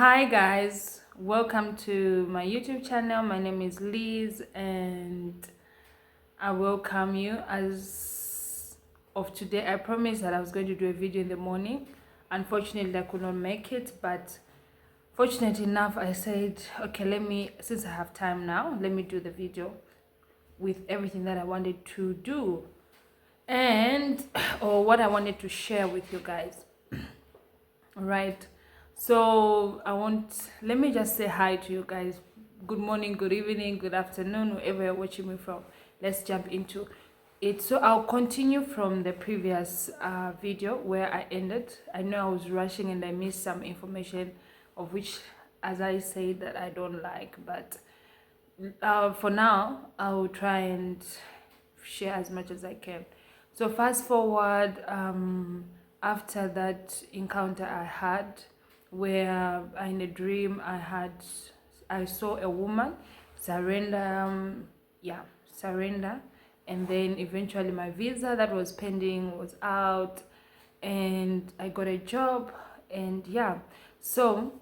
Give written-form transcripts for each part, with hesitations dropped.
Hi guys, welcome to my YouTube channel. My name is Liz and I welcome you. As of today, I promised that I was going to do a video in the morning. Unfortunately, I could not make it, but fortunately enough, I said, okay, since I have time now, let me do the video with everything that I wanted to do and or what I wanted to share with you guys. Right, so let me just say hi to you guys. Good morning, good evening, good afternoon, wherever you're watching me from. Let's jump into it. So I'll continue from the previous video where I ended. I know I was rushing and I missed some information, of which, as I said, that I don't like, but for now I will try and share as much as I can. So fast forward, after that encounter I had, where in a dream I saw a woman surrender, surrender, and then eventually my visa that was pending was out, and I got a job, and yeah, so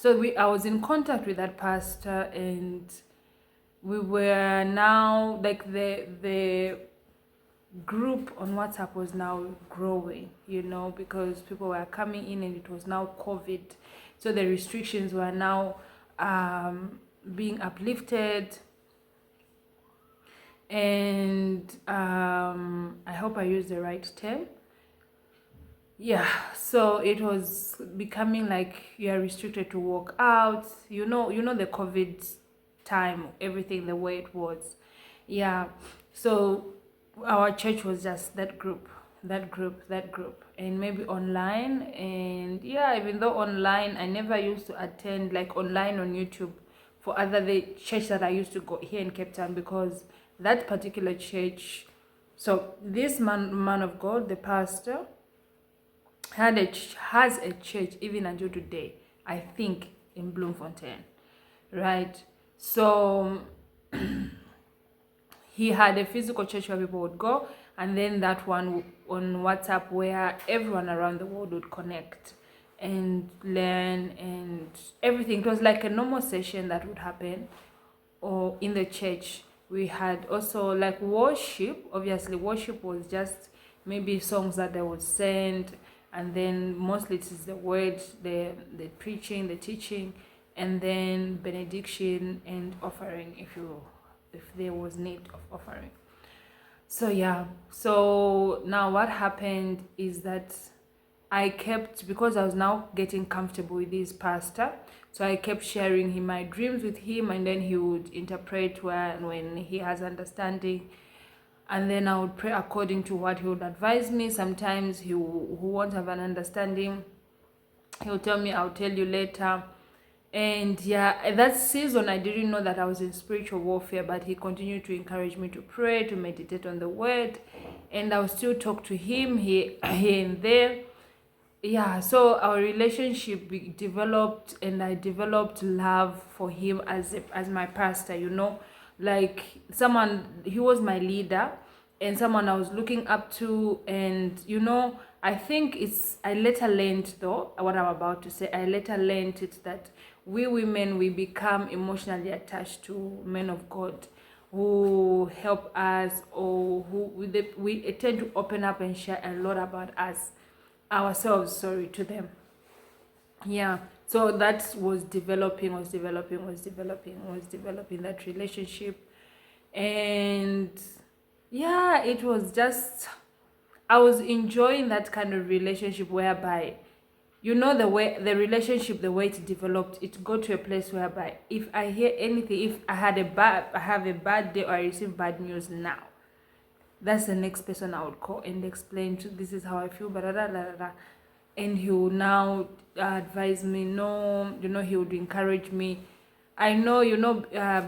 I was in contact with that pastor, and we were now like the group on WhatsApp was now growing, because people were coming in and it was now COVID. So the restrictions were now being uplifted. And I hope I use the right term. Yeah, so it was becoming like you are restricted to walk out. The COVID time, everything the way it was. Yeah, so our church was just that group, and maybe online. And yeah, even though online, I never used to attend like online on YouTube for the church that I used to go here in Cape Town, because that particular church. So this man of God, the pastor, has a church even until today, I think, in Bloemfontein, right? So he had a physical church where people would go, and then that one on WhatsApp where everyone around the world would connect and learn and everything. It was like a normal session that would happen or in the church. We had also like worship. Obviously worship was just maybe songs that they would send, and then mostly it is the word, the preaching, the teaching, and then benediction and offering if there was need of offering. So yeah, so now what happened is that I kept, because I was now getting comfortable with this pastor, so I kept sharing him my dreams with him, and then he would interpret when he has understanding, and then I would pray according to what he would advise me. Sometimes who won't have an understanding, he'll tell me, I'll tell you later. And yeah, that season I didn't know that I was in spiritual warfare, but he continued to encourage me to pray, to meditate on the word, and I would still talk to him here and there. Yeah, so our relationship developed, and I developed love for him as my pastor, like someone. He was my leader and someone I was looking up to. And I think I later learned, though, what I'm about to say, I later learned it, that we women, we become emotionally attached to men of God who help us, or we tend to open up and share a lot about ourselves, to them. Yeah, so that was developing that relationship. And yeah, it was just, I was enjoying that kind of relationship whereby, the way the relationship, the way it developed, it got to a place whereby if I hear anything, if I have a bad day or I receive bad news now, that's the next person I would call and explain to, this is how I feel, blah, blah, blah, blah. And he will now advise me. No, he would encourage me. I know,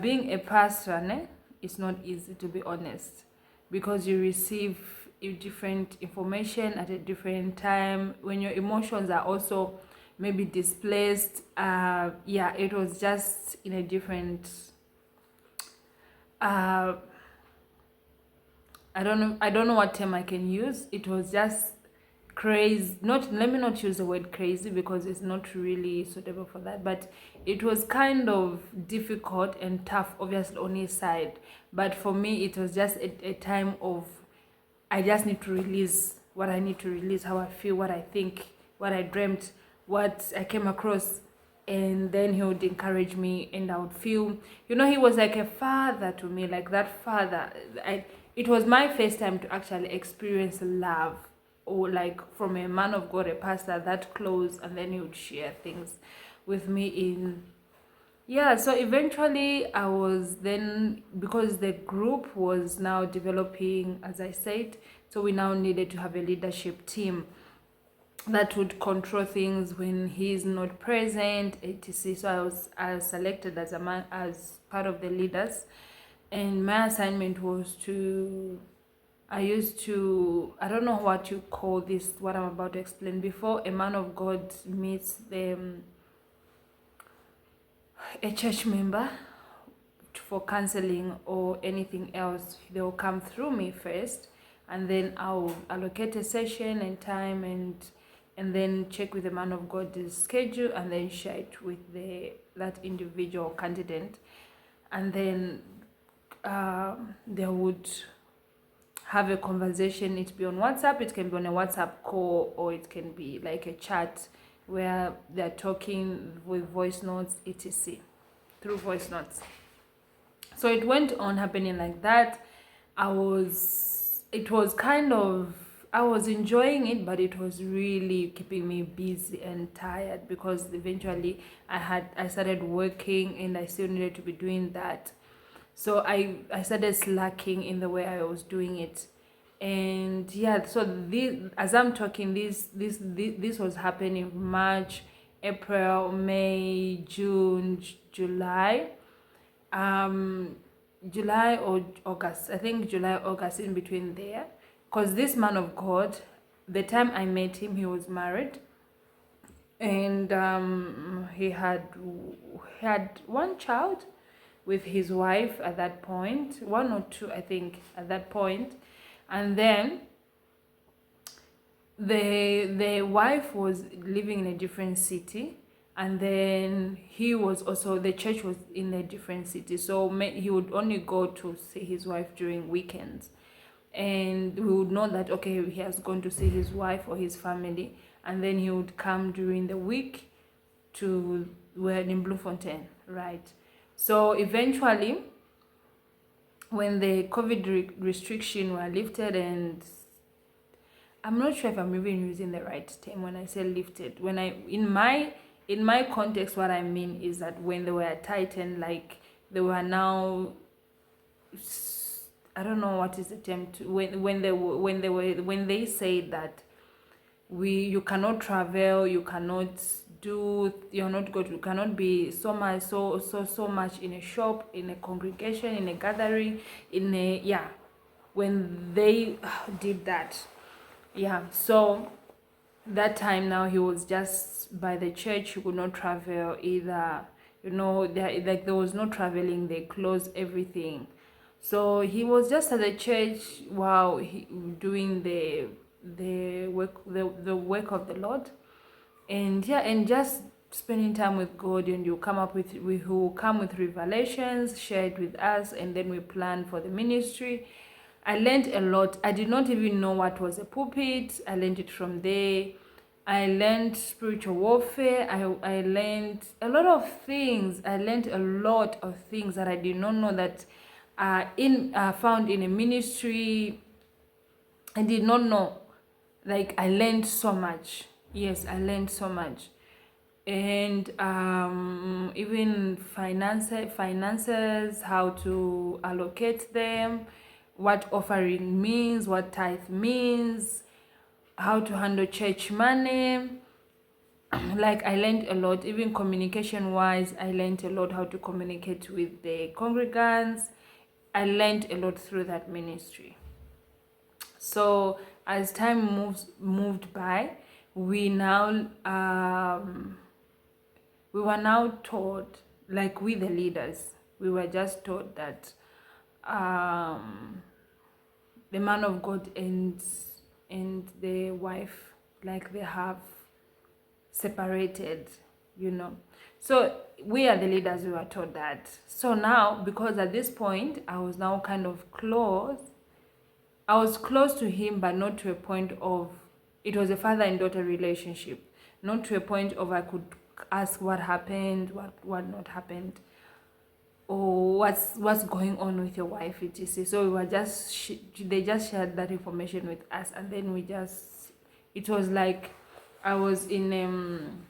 being a pastor, it's not easy, to be honest, because you receive different information at a different time, when your emotions are also maybe displaced. Yeah, it was just in a different I don't know what term I can use. It was just crazy, not, let me not use the word crazy because it's not really suitable for that, but it was kind of difficult and tough, obviously on his side, but for me it was just a time of, I just need to release what I need to release, how I feel, what I think, what I dreamt, what I came across. And then he would encourage me, and I would feel, he was like a father to me, like that father. It was my first time to actually experience love, or like from a man of God, a pastor that close, and then he would share things with me in, yeah. So eventually I was then, because the group was now developing, as I said, so we now needed to have a leadership team that would control things when he's not present, etc. So I was selected as a man, as part of the leaders, and my assignment was to, I don't know what you call this, what I'm about to explain. Before a man of God meets a church member for counseling or anything else, they'll come through me first, and then I'll allocate a session and time, and then check with the man of God's schedule, and then share it with that individual candidate, and then they would have a conversation. It be on WhatsApp, it can be on a WhatsApp call, or it can be like a chat where they're talking with voice notes, etc., through voice notes. So it went on happening like that. I was enjoying it, but it was really keeping me busy and tired, because eventually I started working, and I still needed to be doing that. So I started slacking in the way I was doing it. And yeah, so as I'm talking, this was happening March, April, May, June, July, July or August. I think July, August, in between there. Because this man of God, the time I met him, he was married, and he had one child with his wife at that point, one or two, I think, at that point. And then the wife was living in a different city, and then he was also, the church was in a different city, so he would only go to see his wife during weekends, and we would know that, okay, he has gone to see his wife or his family, and then he would come during the week to, we're in Bloemfontein, right? So eventually, when the COVID restriction were lifted, and I'm not sure if I'm even using the right term when I say lifted. When in my context, what I mean is that when they were tightened, like they were now, I don't know what is the term to, when they say that you cannot travel, you cannot you cannot be so much in a shop, in a congregation, in a gathering, when they did that, so that time now he was just by the church. He could not travel either, there was no traveling, they closed everything, so he was just at the church while doing the work of the Lord, and just spending time with God. And you come up with who come with revelations, share it with us, and then we plan for the ministry. I learned a lot. I did not even know what was a pulpit. I learned it from there. I learned spiritual warfare. I learned a lot of things. I learned a lot of things that I did not know that found in a ministry. I did not know. Like, I learned so much. Yes, I learned so much. And even finances, how to allocate them, what offering means, what tithe means, how to handle church money. Like, I learned a lot. Even communication wise, I learned a lot, how to communicate with the congregants. I learned a lot through that ministry. So as time moved by, we were now taught, like, we the leaders, we were just taught that the man of God and the wife, like they have separated, you know. So we are the leaders, we were told that. So now, because at this point I was now kind of close, I was close to him, but not to a point of, it was a father and daughter relationship, not to a point of I could ask what happened, what not happened, or what's going on with your wife, etc. So we were just they just shared that information with us, and then it was like I was in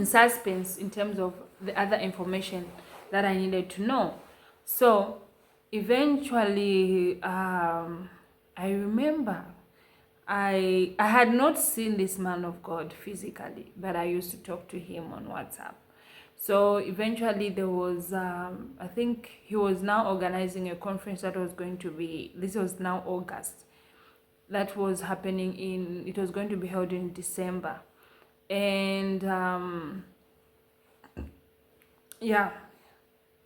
suspense in terms of the other information that I needed to know. So eventually, I remember I had not seen this man of God physically, but I used to talk to him on WhatsApp. So eventually there was, I think he was now organizing a conference that was going to be, this was now August, that was happening it was going to be held in December. And yeah,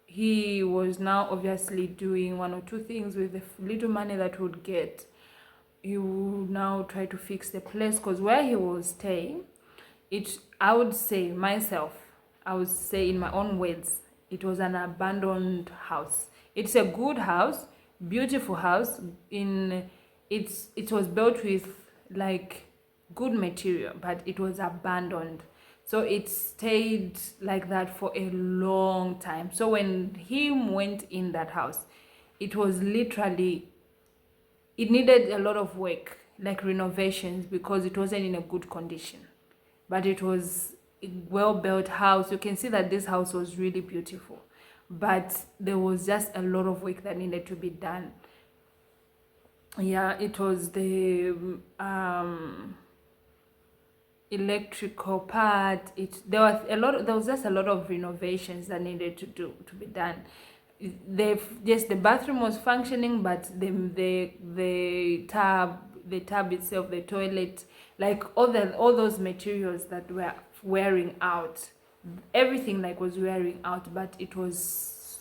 he was now obviously doing one or two things with the little money that would get. He would now try to fix the place, because where he was staying, I would say in my own words, it was an abandoned house. It's a good house, beautiful house. It was built with like good material, but it was abandoned. So it stayed like that for a long time. So when he went in that house, it was literally, it needed a lot of work, like renovations, because it wasn't in a good condition. But it was a well-built house. You can see that this house was really beautiful, but there was just a lot of work that needed to be done. Yeah, it was the electrical part. There was just a lot of renovations that needed to be done. The bathroom was functioning, but the tub itself, the toilet, like all those materials that were wearing out, everything like was wearing out. But it was,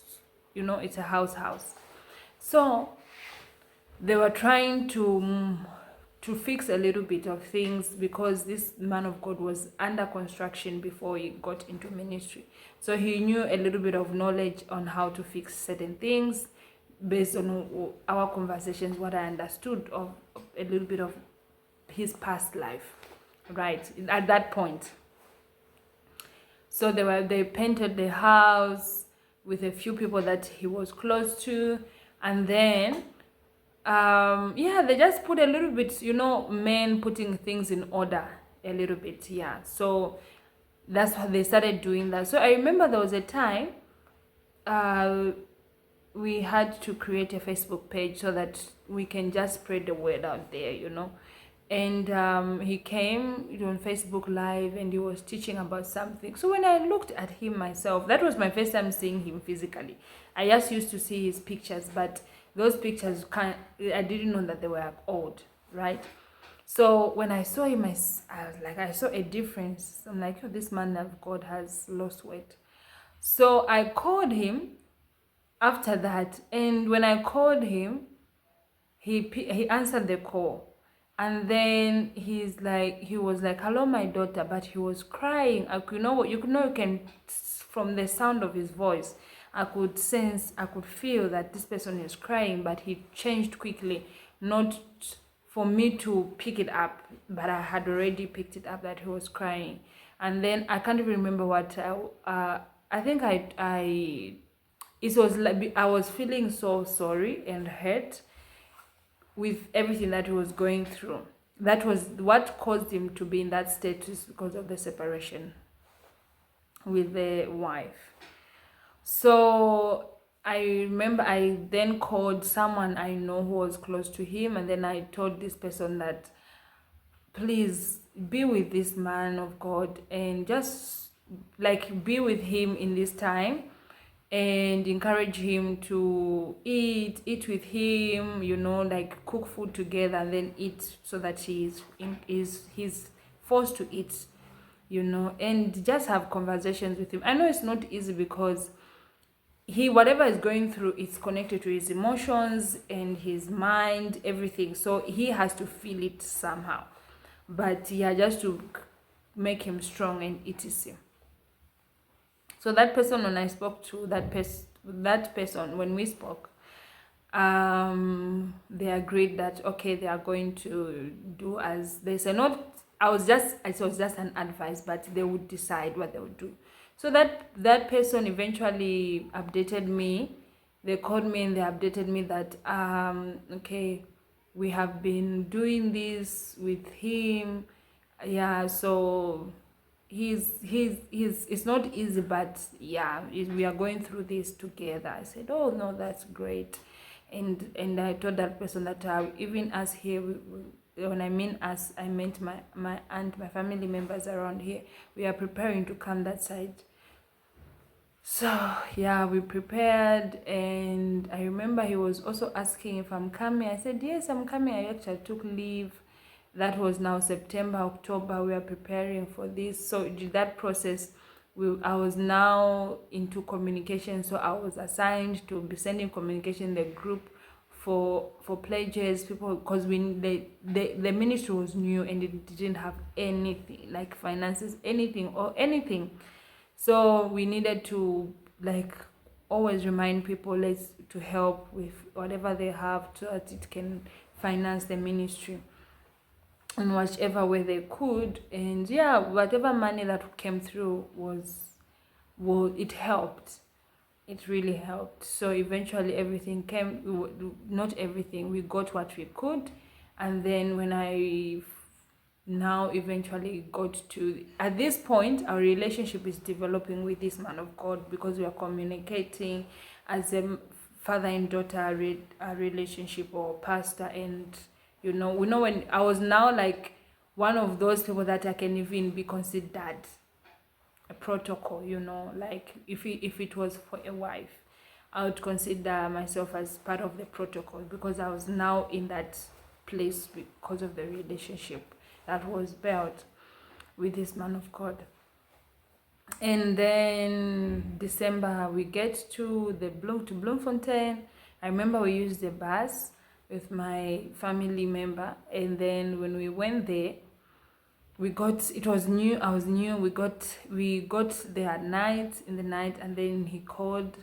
it's a house. So they were trying to fix a little bit of things, because this man of God was under construction before he got into ministry. So he knew a little bit of knowledge on how to fix certain things based on our conversations, what I understood of a little bit of his past life, right, at that point. So they painted the house with a few people that he was close to, and then they just put a little bit, men putting things in order a little bit. So that's how they started doing that. So I remember there was a time we had to create a Facebook page so that we can just spread the word out there, and he came on Facebook Live and he was teaching about something. So when I looked at him myself, that was my first time seeing him physically. I just used to see his pictures, but those pictures I didn't know that they were old, right? So when I saw him, I was like, I saw a difference. I'm like, oh, this man of God has lost weight. So I called him after that, and when I called him, he answered the call, and then he was like, hello, my daughter, but he was crying. You can, from the sound of his voice, I could feel that this person is crying, but he changed quickly, not for me to pick it up, but I had already picked it up that he was crying. And then I can't even remember what, I think it was like, I was feeling so sorry and hurt with everything that he was going through. That was what caused him to be in that status, because of the separation with the wife. So I remember I then called someone I know who was close to him, and then I told this person that, please be with this man of God and just like be with him in this time, and encourage him to eat with him, like cook food together and then eat, so that he's forced to eat, and just have conversations with him. I know it's not easy, because whatever is going through, it's connected to his emotions and his mind, everything. So he has to feel it somehow. but yeah, just to make him strong and etc. So that person, when I spoke to that person, when we spoke, they agreed that okay, they are going to do as they said. Not, it was just an advice, but they would decide what they would do. So that person eventually updated me. They called me and they updated me that okay, we have been doing this with him. Yeah, so he's it's not easy, but yeah, we are going through this together. I said, oh no, that's great. And I told that person that even us here, when I mean us, I meant my aunt, my family members around here, we are preparing to come that side. So yeah, we prepared, and I remember he was also asking if I'm coming. I said yes, I'm coming. I actually took leave. That was now September, October. We are preparing for this. So that process, I was now into communication. So I was assigned to be sending communication in the group for pledges, people, because the ministry was new and it didn't have anything like finances, anything. So we needed to like always remind people to help with whatever they have so that it can finance the ministry in whichever way they could. And yeah, whatever money that came through it helped. It really helped. So eventually everything came, not everything, we got what we could. And then when I now eventually got to, at this point, our relationship is developing with this man of God, because we are communicating as a father and daughter relationship, or pastor. And we know when I was now like one of those people that I can even be considered a protocol, like if it was for a wife, I would consider myself as part of the protocol, because I was now in that place because of the relationship that was built with this man of God. And then December we get to Bloemfontein. I remember we used the bus with my family member, and then when we went there, it was new, I was new, we got there at night, in the night, and then he called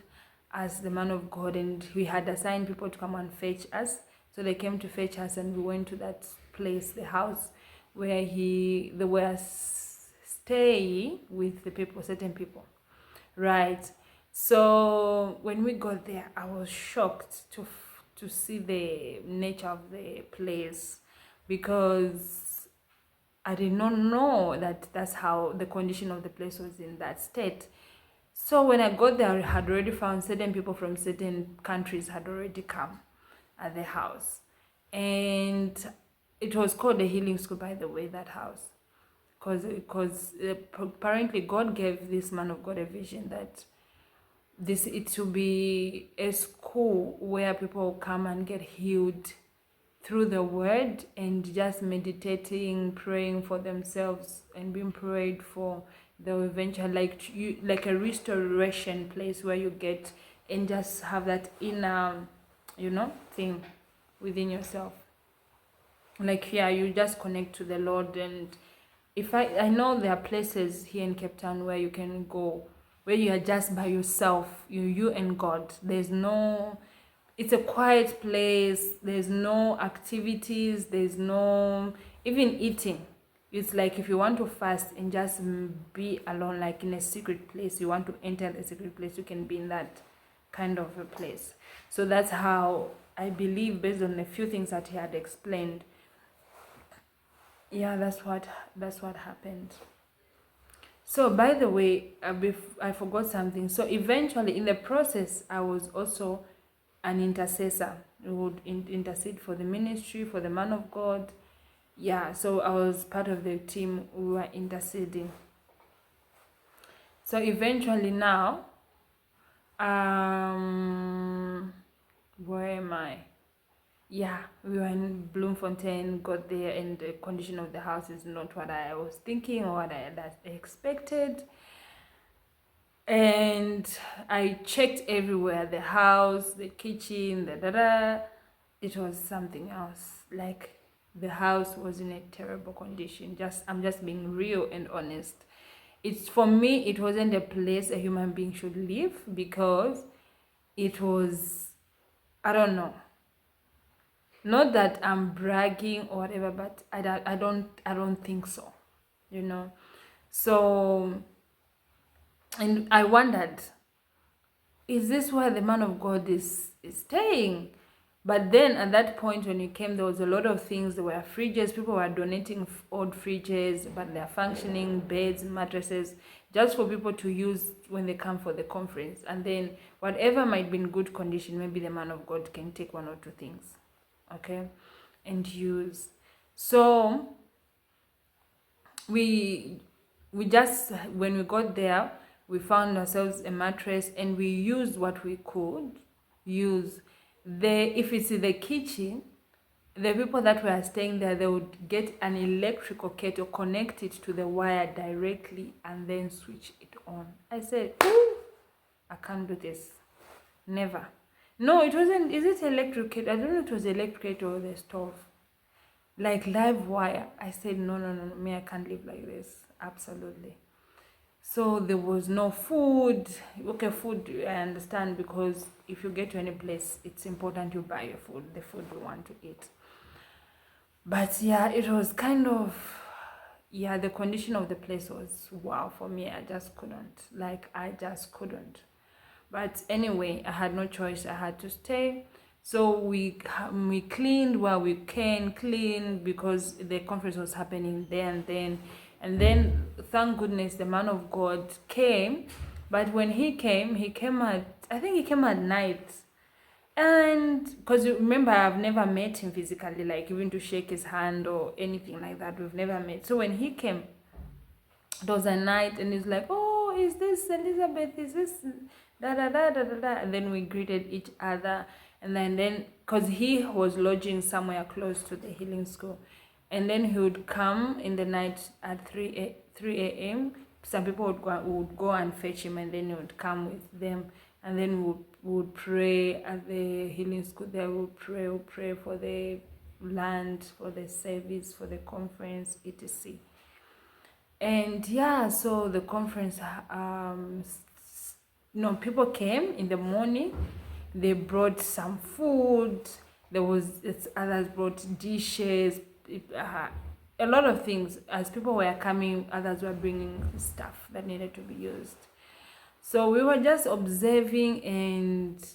us, the man of God, and we had assigned people to come and fetch us. So they came to fetch us, and we went to that place, the house where they were staying with the people, certain people, right? So when we got there, I was shocked to see the nature of the place, because I did not know that that's how the condition of the place was in that state. So when I got there, I had already found certain people from certain countries had already come at the house. And it was called the Healing School, by the way, that house. Because apparently God gave this man of God a vision that it will be a school where people come and get healed through the word, and just meditating, praying for themselves and being prayed for. They'll eventually like a restoration place where you get and just have that inner thing within yourself, like you just connect to the Lord. And if I know there are places here in Cape Town where you can go, where you are just by yourself, you and God. It's a quiet place, there's no activities, there's no even eating. It's like if you want to fast and just be alone, like in a secret place, you want to enter the secret place, you can be in that kind of a place. So that's how I believe, based on a few things that he had explained. Yeah, that's what happened. So by the way, I forgot something. So eventually in the process, I was also an intercessor who would intercede for the ministry, for the man of God. Yeah, so I was part of the team who were interceding. So eventually now, where am I? Yeah, we were in Bloemfontein, got there, and the condition of the house is not what I was thinking or what I had expected. And I checked everywhere, the house, the kitchen, it was something else. Like the house was in a terrible condition. I'm just being real and honest. It's, for me, it wasn't a place a human being should live, because it was, I don't know, not that I'm bragging or whatever, but I don't think so, you know. So, and I wondered, is this where the man of God is staying? But then at that point when you came, there was a lot of things. There were fridges. People were donating old fridges, but they're functioning, beds, mattresses, just for people to use when they come for the conference. And then whatever might be in good condition, maybe the man of God can take one or two things, okay, and use. So we just, when we got there, we found ourselves a mattress, and we used what we could use. If it's in the kitchen, the people that were staying there, they would get an electrical kettle, connect it to the wire directly, and then switch it on. I said, ooh, I can't do this. Never. No, it wasn't. Is it electric kettle? I don't know if it was electric kettle or the stove. Like live wire. I said, no, me, I can't live like this. Absolutely. So there was no food. Okay, food, I understand, because if you get to any place, it's important you buy your food, the food you want to eat. But yeah, it was kind of, yeah, the condition of the place was wow for me. I just couldn't. But anyway, I had no choice. I had to stay. So we cleaned while we can clean, because the conference was happening there and then. And then, thank goodness, the man of God came. But when he came I think he came at night. And because remember, I've never met him physically, like even to shake his hand or anything like that. We've never met. So when he came, it was a night, and he's like, oh, is this Elizabeth? Is this da da da da da da? And then we greeted each other. And then because he was lodging somewhere close to the healing school. And then he would come in the night at 3 a.m. Some people would go and fetch him, and then he would come with them. And then we would pray at the healing school. They would pray for the land, for the service, for the conference, etc. And yeah, so the conference, people came in the morning. They brought some food. Others brought dishes. A lot of things. As people were coming, others were bringing stuff that needed to be used. So we were just observing and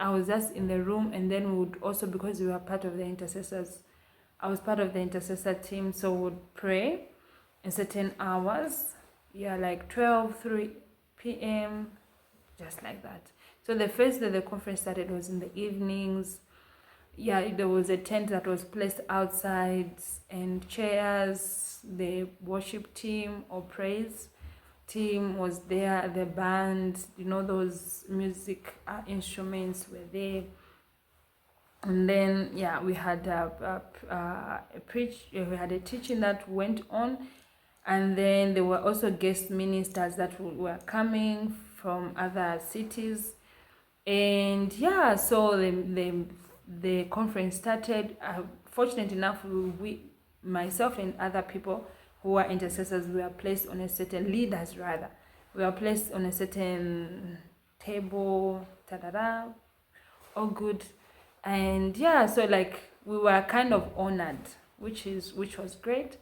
I was just in the room, and then we would also, because we were part of the intercessors, I was part of the intercessor team, so we would pray in certain hours, like 3 p.m, just like that. So the first day the conference started was in the evenings. There was a tent that was placed outside and chairs. The worship team or praise team was there. The band, those music instruments were there. And then we had we had a teaching that went on, and then there were also guest ministers that were coming from other cities. And so the conference started. Fortunate enough, myself and other people who were intercessors, we were placed on a certain, leaders rather, we were placed on a certain table, all good. And so like we were kind of honored, which was great.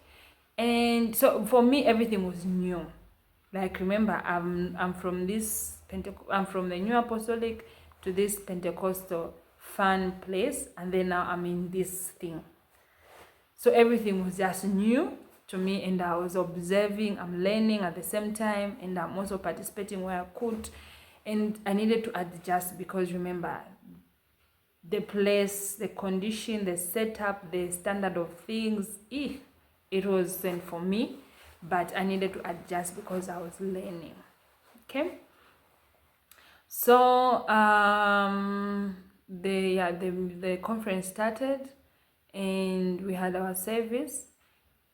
And so for me, everything was new. Like, remember, I'm from the New Apostolic to this Pentecostal fun place, and then now I'm in this thing. So everything was just new to me, and I was observing, I'm learning at the same time, and I'm also participating where I could. And I needed to adjust, because remember, the place, the condition, the setup, the standard of things, it wasn't for me, but I needed to adjust because I was learning. Okay, so the conference started, and we had our service,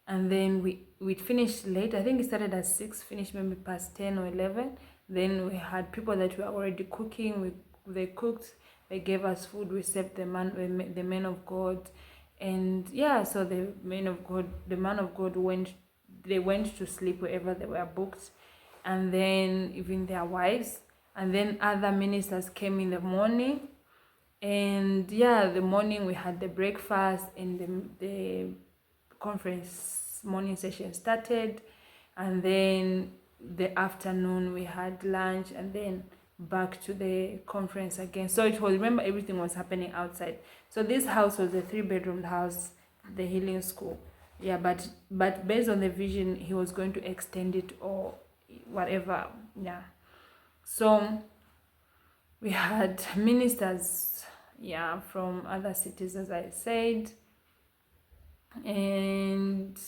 and then we finished late. I think it started at 6, finished maybe past 10 or 11. Then we had people that were already cooking. They cooked. They gave us food. We served the men of God, And yeah, so the man of God they went to sleep wherever they were booked, and then even their wives, and then other ministers came in the morning. And yeah, the morning we had the breakfast, and the conference morning session started, and then the afternoon we had lunch, and then back to the conference again. So it was, remember, everything was happening outside. So this house was a 3-bedroom house, the healing school. Yeah, but based on the vision, he was going to extend it or whatever. Yeah, so we had ministers, yeah, from other cities, as I said. And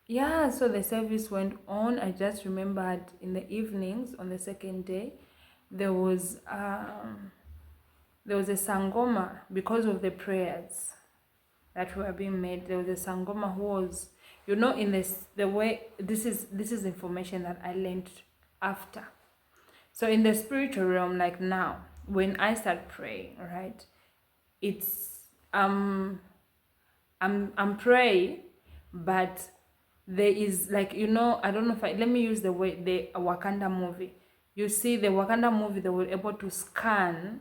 yeah, so the service went on. I just remembered in the evenings on the second day, there was a sangoma because of the prayers that were being made. There was a sangoma who was, in this, the way, this is information that I learned after. So in the spiritual realm, like now, when I start praying, right, it's I'm praying, but there is, like, I don't know if let me use the way, the Wakanda movie. You see, the Wakanda movie, they were able to scan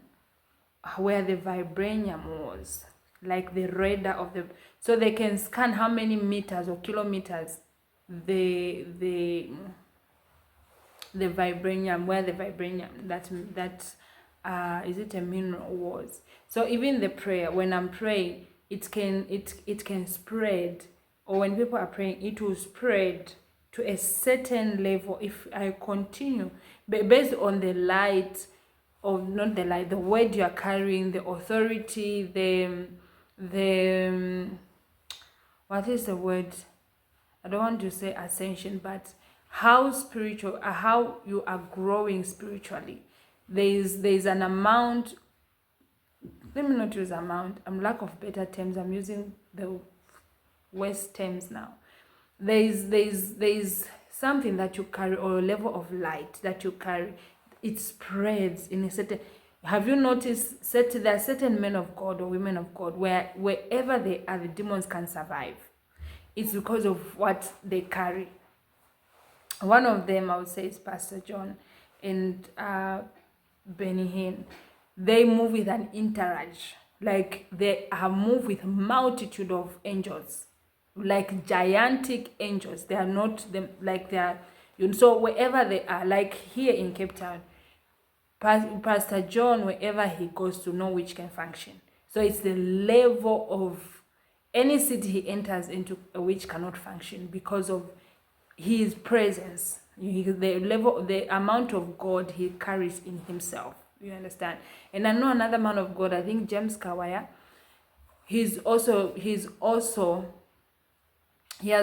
where the vibranium was, like the radar of the, so they can scan how many meters or kilometers the vibranium, where the vibranium, that is it a mineral was. So even the prayer, when I'm praying, it can spread, or when people are praying, it will spread to a certain level if I continue, based on the light, or not the light, the word you are carrying, the authority, the what is the word? I don't want to say ascension, but how spiritual, how you are growing spiritually. There's an amount. Let me not use amount. I'm lack of better terms. I'm using the West terms now. There's something that you carry, or a level of light that you carry. It spreads in a certain. Have you noticed there are certain men of God or women of God wherever they are, the demons can survive? It's because of what they carry. One of them, I would say, is Pastor John and Benny Hinn. They move with an entourage, like they have moved with multitude of angels, like gigantic angels. They are not them, like they are, so wherever they are, like here in Cape Town, Pastor John, wherever he goes to, Norwich can function. So it's the level of any city he enters into, which cannot function because of his presence, the level, the amount of God he carries in himself. You understand? And I know another man of God, I think James Kawaya. He has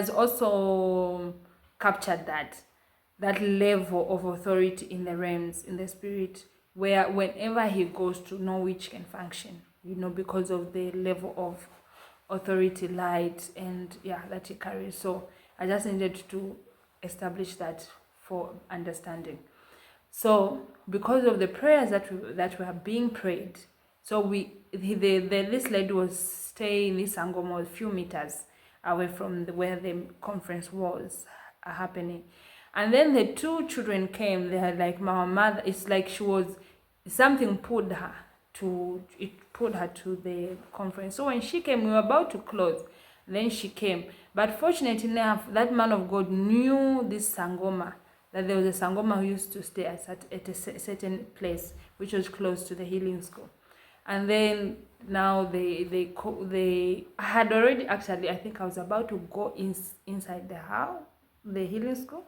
also captured that level of authority in the realms, in the spirit, where whenever he goes to, Norwich can function, because of the level of authority, light, and yeah, that he carries. So I just needed to establish that for understanding. So because of the prayers that were being prayed, so this lady was staying in this Sangoma, a few meters away from where the conference was happening. And then the 2 children came. They had, like, my mother, it's like something pulled her to the conference. So when she came, we were about to close, then she came. But fortunately enough, that man of God knew this Sangoma, that there was a Sangoma who used to stay at a certain place, which was close to the healing school. And then now they had already, actually, I think I was about to go inside the house, the healing school.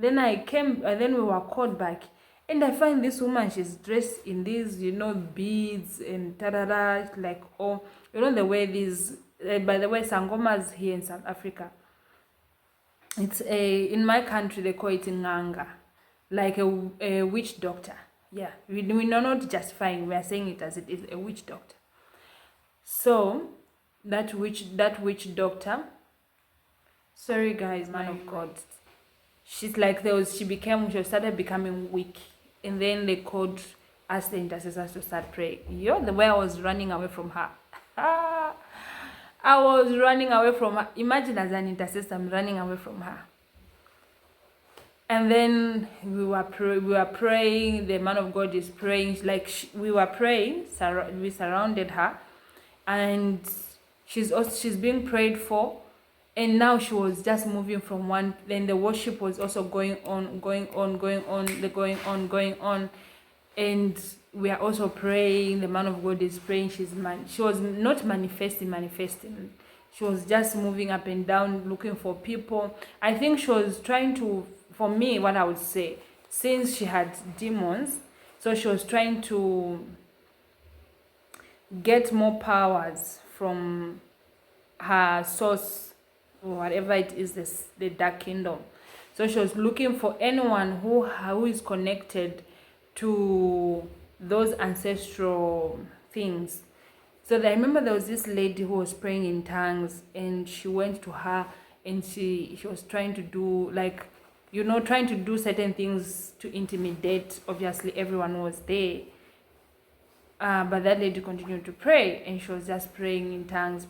Then I came, and then we were called back. And I find this woman, she's dressed in these, beads and tarara, like, oh, the way these, by the way, Sangomas here in South Africa, it's in my country, they call it nganga, like a witch doctor. Yeah, we're not justifying, we are saying it as it is, a witch doctor. So, that witch doctor, sorry guys, man of God, she's like, she started becoming weak, and then they called us, the intercessors, to start praying. The way I was running away from her. I was running away from her. Imagine, as an intercessor, I'm running away from her. And then we were praying. The man of God is praying. Like we were praying. We surrounded her, and she's being prayed for. And now she was just moving from one. Then the worship was also going on, and we are also praying. The man of God is praying. She was not manifesting. She was just moving up and down, looking for people. I think she was trying to, for me, what I would say, since she had demons, so she was trying to get more powers from her source, or whatever it is, the dark kingdom. So she was looking for anyone who is connected to those ancestral things. So I remember there was this lady who was praying in tongues, and she went to her, and she was trying to do, like, trying to do certain things to intimidate. Obviously, everyone was there. But that lady continued to pray, and she was just praying in tongues,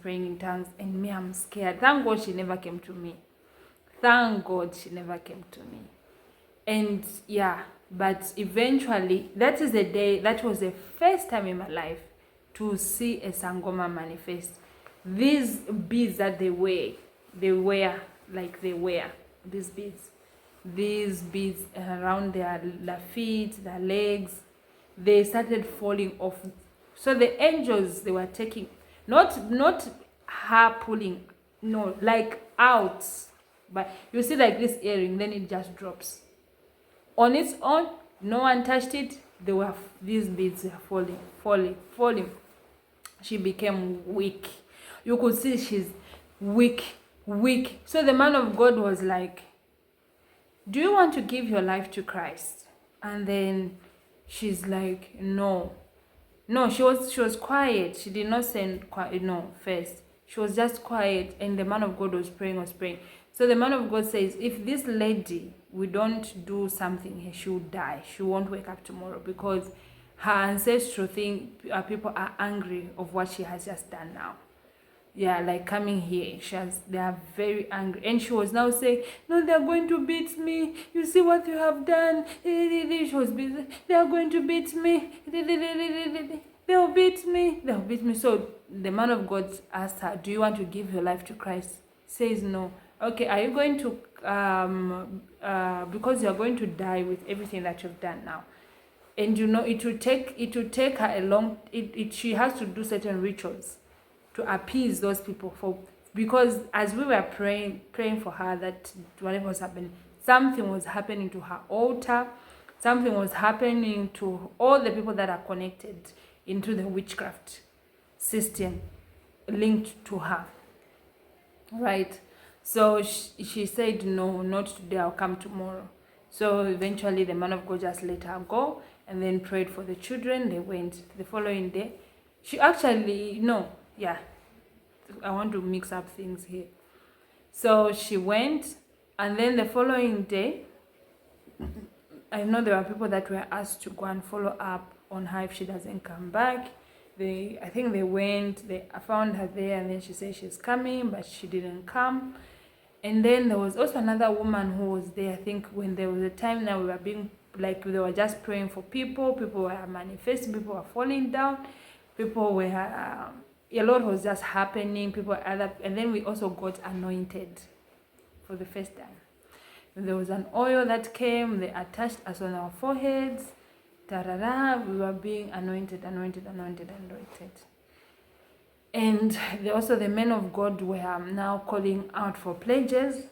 and me, I'm scared. Thank God she never came to me. And yeah, but eventually, that is the day, that was the first time in my life to see a Sangoma manifest. These beads that they wear these beads around their feet, their legs, they started falling off. So the angels, they were taking, not her pulling, no, like out. But you see, like this earring, then it just drops on its own. No one touched it. These beads are falling. She became weak. You could see she's weak. So the man of God was like, do you want to give your life to Christ? And then she's like, no. She was quiet. She did not say no first. She was just quiet, and the man of God was praying. So the man of God says, if this lady, we don't do something, she will die. She won't wake up tomorrow, because her ancestral thing, people are angry of what she has just done now. Yeah, like coming here, they are very angry. And she was now saying, no, they're going to beat me. You see what you have done. She was busy. They are going to beat me. They'll beat me. So the man of God asked her, do you want to give your life to Christ? Says no. Okay, are you going to, because you're going to die with everything that you've done now. And it will take her a long, she has to do certain rituals to appease those people, because as we were praying for her, that whatever was happening, something was happening to her altar, something was happening to all the people that are connected into the witchcraft system linked to her, right? So she said, no, not today, I'll come tomorrow. So eventually the man of God just let her go, and then prayed for the children. They went the following day. She actually, I want to mix up things here. So she went, and then the following day, I know there were people that were asked to go and follow up on her if she doesn't come back. I think they went, they found her there, and then she said she's coming, but she didn't come. And then there was also another woman who was there. I think when there was a time now, we were being, like, they were just praying for people were manifesting, people were falling down, people were a lot was just happening, and then we also got anointed for the first time. There was an oil that came, they attached us on our foreheads, we were being anointed. And also the men of God were now calling out for pledges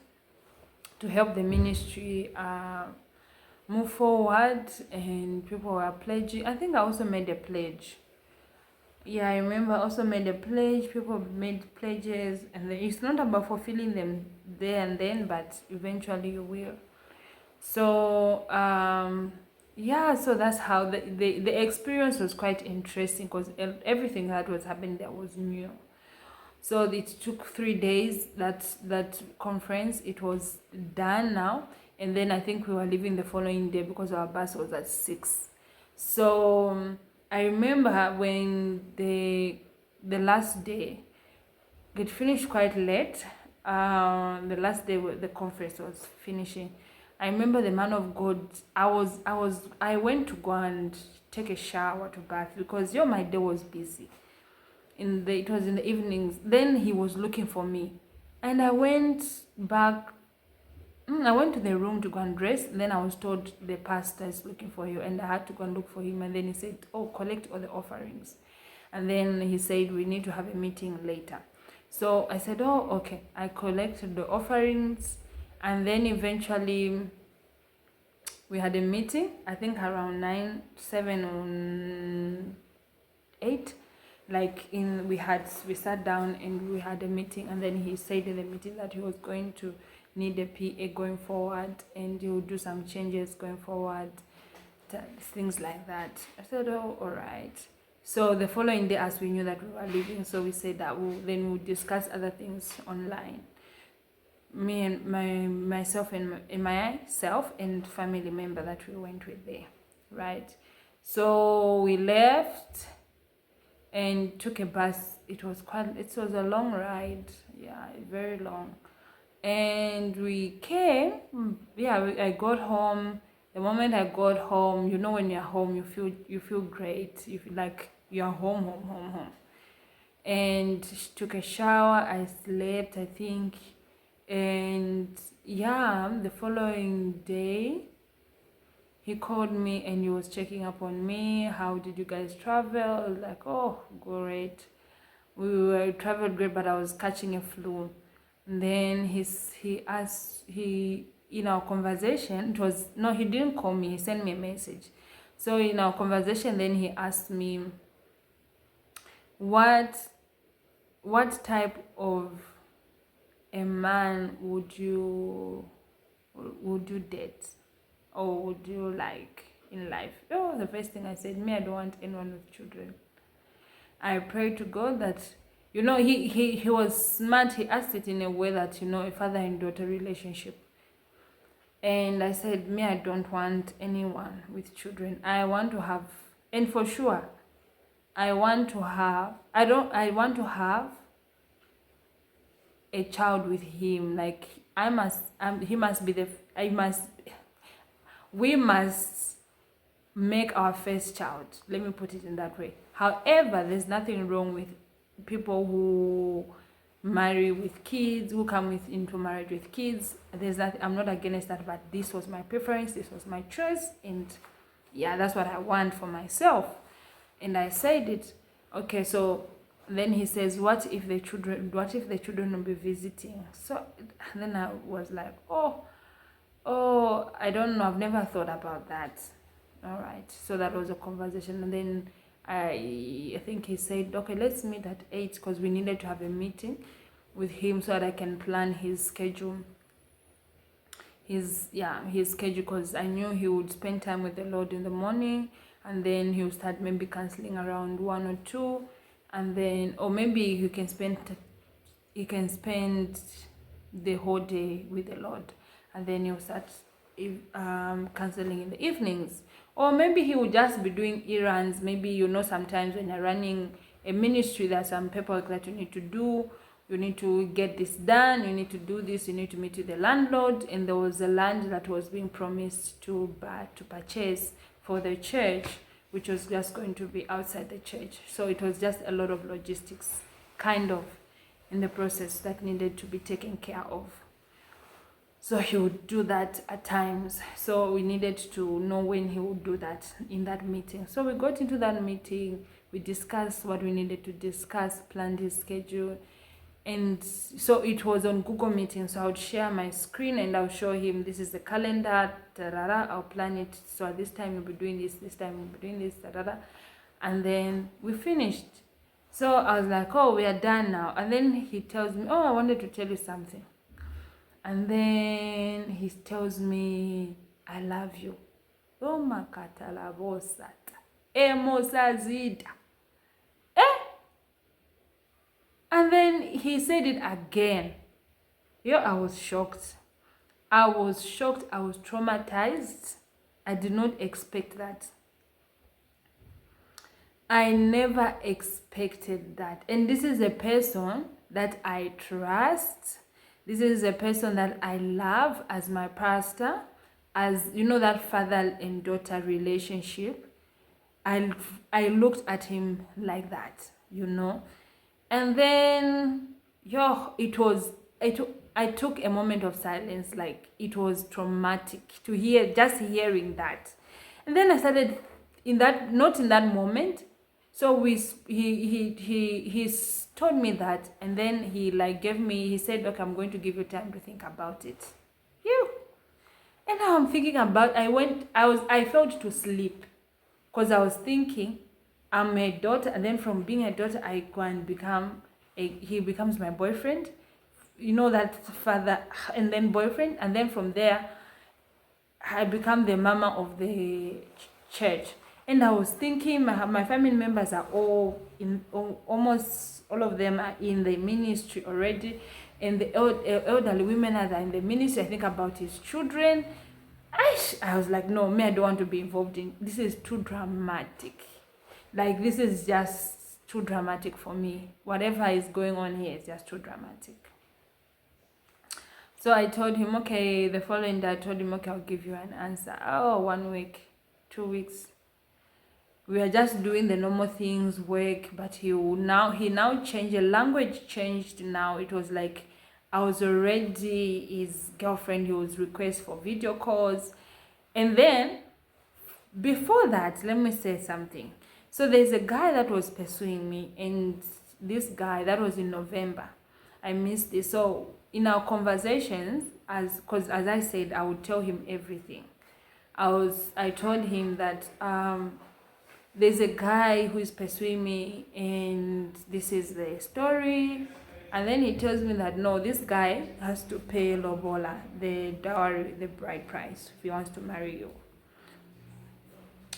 to help the ministry move forward, and people were pledging. I think I also made a pledge. Yeah, I remember I also made a pledge. People made pledges, and it's not about fulfilling them there and then, but eventually you will. So so that's how the experience was quite interesting, because everything that was happening there was new. So it took 3 days, that conference. It was done now, and then I think we were leaving the following day because our bus was at 6. So I remember when the last day, It finished quite late. The last day the conference was finishing. I remember the man of God. I went to go and take a shower to bath because my day was busy. It was in the evenings. Then he was looking for me, and I went back. I went to the room to go and dress. Then I was told the pastor is looking for you, and I had to go and look for him. And then he said, "Oh, collect all the offerings." And then he said, "We need to have a meeting later." So I said, "Oh, okay." I collected the offerings, and then eventually we had a meeting. I think around 9, 7, or 8. We sat down and we had a meeting, and then he said in the meeting that he was going to need a PA going forward, and he would do some changes going forward, things like that. I said, "Oh, all right." So the following day, as we knew that we were leaving, so we said that we'll discuss other things online. Me and myself and family member that we went with there, right? So we left and took a bus. It was a long ride, very long. And we came, I got home. The moment I got home, when you're home, you feel great. You feel like you're home. And took a shower. I slept, I think, and the following day he called me and he was checking up on me. How did you guys travel? I was like, "Oh, great. We traveled great, but I was catching a flu." And then in our conversation, he didn't call me, he sent me a message. So in our conversation, then he asked me, what type of a man would you date, or would you like in life? Oh, the first thing I said, me, I don't want anyone with children. I prayed to God that, he was smart. He asked it in a way that, a father and daughter relationship. And I said, me, I don't want anyone with children. I want to have, and for sure, I want to have a child with him. Like, we must make our first child. Let me put it in that way. However, there's nothing wrong with people who marry with kids, who come into marriage with kids. I'm not against that, but this was my preference, this was my choice, and that's what I want for myself. And I said it. Okay, so then he says, what if the children will be visiting? So then I was like, oh, I don't know, I've never thought about that. All right, so that was a conversation. And then I think he said, okay, let's meet at 8, because we needed to have a meeting with him so that I can plan his schedule. His schedule, because I knew he would spend time with the Lord in the morning, and then he would start maybe counseling around 1 or 2, and then, or maybe he can spend the whole day with the Lord, and then he'll start counseling in the evenings. Or maybe he would just be doing errands. Maybe, sometimes when you're running a ministry, there's some paperwork that you need to do. You need to get this done, you need to do this, you need to meet with the landlord. And there was a land that was being promised to purchase for the church, which was just going to be outside the church. So it was just a lot of logistics kind of in the process that needed to be taken care of. So he would do that at times. So we needed to know when he would do that in that meeting. So we got into that meeting, we discussed what we needed to discuss, planned his schedule. And so it was on Google Meeting. So I would share my screen and I'll show him, this is the calendar, I'll plan it. So at this time you'll be doing this time you'll be doing this, and then we finished. So I was like, oh, we are done now. And then he tells me, oh, I wanted to tell you something. And then he tells me, I love you. Oh, makatala bosata. Emosazida. And then he said it again. I was shocked. I was traumatized. I did not expect that. I never expected that. And this is a person that I trust. This is a person that I love as my pastor, as you know, that father and daughter relationship. I looked at him like that, you know. And then I took a moment of silence, like it was traumatic to hear, just hearing that. And then I started in that, not in that moment. So he told me that, and then he said, okay, I'm going to give you time to think about it. Phew. And now I'm thinking about, I felt to sleep because I was thinking I'm a daughter, and then from being a daughter I can become he becomes my boyfriend, you know, that father and then boyfriend, and then from there I become the mama of the church. And I was thinking my family members are all almost all of them are in the ministry already, and the elderly women are in the ministry. I think about his children. I was like, no, me, I don't want to be involved in this. Is too dramatic. Like, this is just too dramatic for me. Whatever is going on here is just too dramatic. So I told him, okay, the following day I told him, okay, I'll give you an answer. Oh, 1 week, 2 weeks. We are just doing the normal things, work, but he now changed, the language changed now. It was like I was already his girlfriend. He was request for video calls. And then before that, let me say something. So there's a guy that was pursuing me, and this guy, that was in November. I missed it. So in our conversations, because as I said, I would tell him everything. I told him that there's a guy who is pursuing me, and this is the story. And then he tells me that no, this guy has to pay lobola, the dowry, the bride price, if he wants to marry you.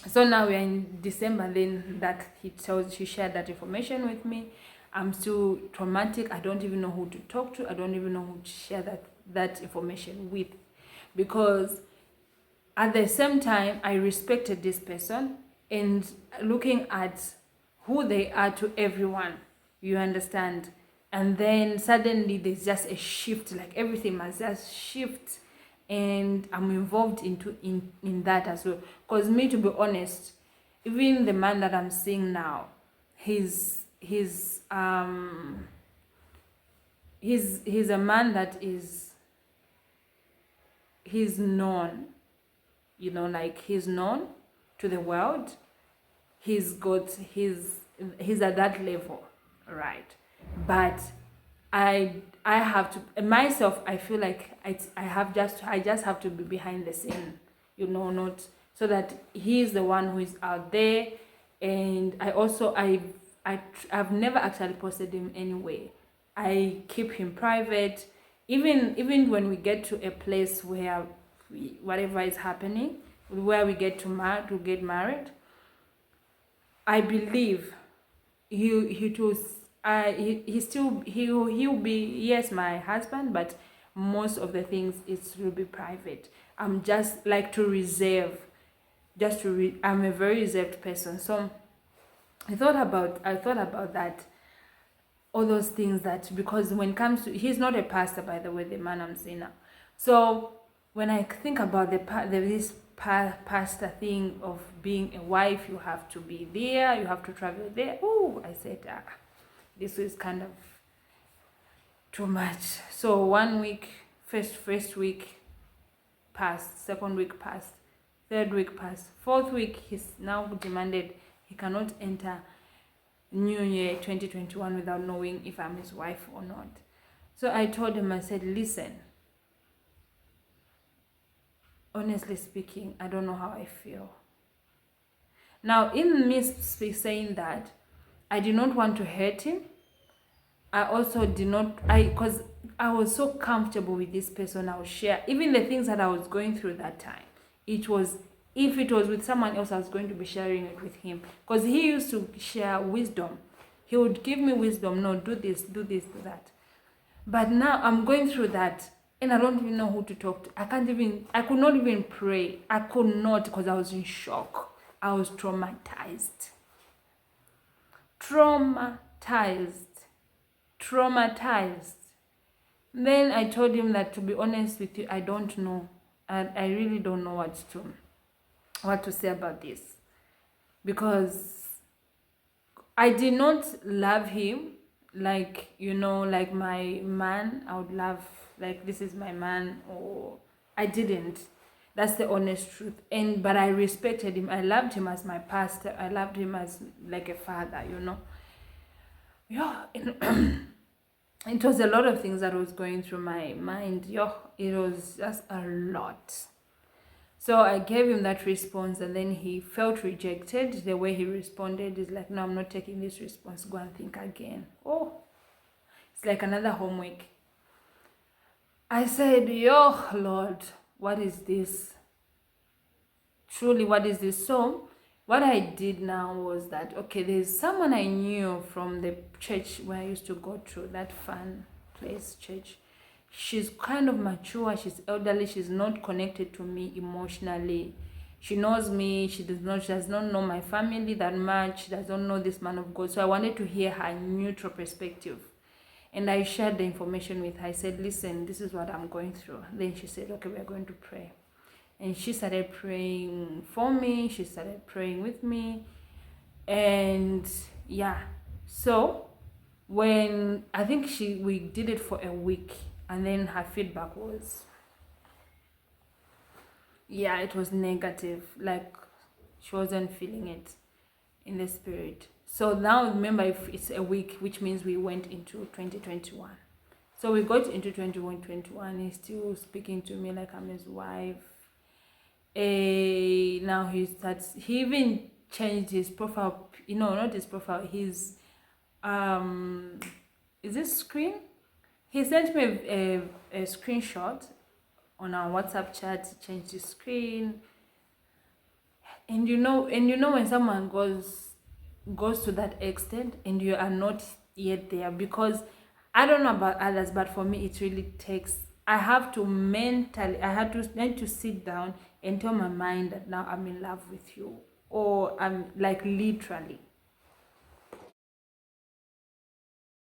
So now we're in December, then that he shared that information with me. I'm still traumatic. I don't even know who to talk to. I don't even know who to share that information with, because at the same time I respected this person, and looking at who they are to everyone, you understand. And then suddenly there's just a shift, like everything must just shift, and I'm involved in that as well. Because me, to be honest, even the man that I'm seeing now, he's a man that he's known, you know, like he's known to the world. He's at that level, right? But I have to myself, I feel like I just have to be behind the scene, you know, not so that he's the one who is out there. And I've never actually posted him anyway. I keep him private, even when we get to a place where whatever is happening, where we get to get married, I believe he'll be, yes, my husband, but most of the things will be private. I'm just like to reserve, I'm a very reserved person. So I thought about that, all those things, that because when it comes to, he's not a pastor, by the way, the man I'm seeing now. So when I think about this pastor thing of being a wife, you have to be there, you have to travel there. Oh, I said, this is kind of too much. So 1 week, first week passed, second week passed, third week passed, fourth week he's now demanded he cannot enter New Year 2021 without knowing if I'm his wife or not. So I told him, I said, listen, honestly speaking, I don't know how I feel. Now, in me saying that, I did not want to hurt him. I also did not, because I was so comfortable with this person. I would share even the things that I was going through that time. If it was with someone else, I was going to be sharing it with him, because he used to share wisdom. He would give me wisdom. No, do this, do that. But now I'm going through that, and I don't even know who to talk to. I could not even pray. I could not, because I was in shock. I was traumatized. traumatized. Then I told him that, to be honest with you, I don't know. I really don't know what to say about this, because I did not love him like, like my man. I would love, like, this is my man, or I didn't. That's the honest truth. But I respected him. I loved him as my pastor. I loved him as like a father, Yeah, it was a lot of things that was going through my mind. It was just a lot. So I gave him that response, and then he felt rejected. The way he responded is like, no, I'm not taking this response. Go and think again. Oh, it's like another homework. I said, Lord, what is this? Truly, what is this? So what I did now was that, okay, there's someone I knew from the church where I used to go to, that fun place church. She's kind of mature, she's elderly, she's not connected to me emotionally. She knows me, she does not know my family that much, she does not know this man of God. So I wanted to hear her neutral perspective. And I shared the information with her. I said, listen, this is what I'm going through. Then she said, okay, we're going to pray. And she started praying for me, she started praying with me. And yeah, so when I think we did it for a week, and then her feedback was, it was negative, like she wasn't feeling it in the spirit. So now remember, if it's a week, which means we went into 2021. So we got into 2021, he's still speaking to me like I'm his wife. Now he even changed his profile, not his profile, his is this screen? He sent me a screenshot on our WhatsApp chat. He changed the screen. And when someone goes to that extent and you are not yet there, because I don't know about others, but for me it really takes, I had to learn to sit down and tell my mind that now I'm in love with you, or I'm like literally.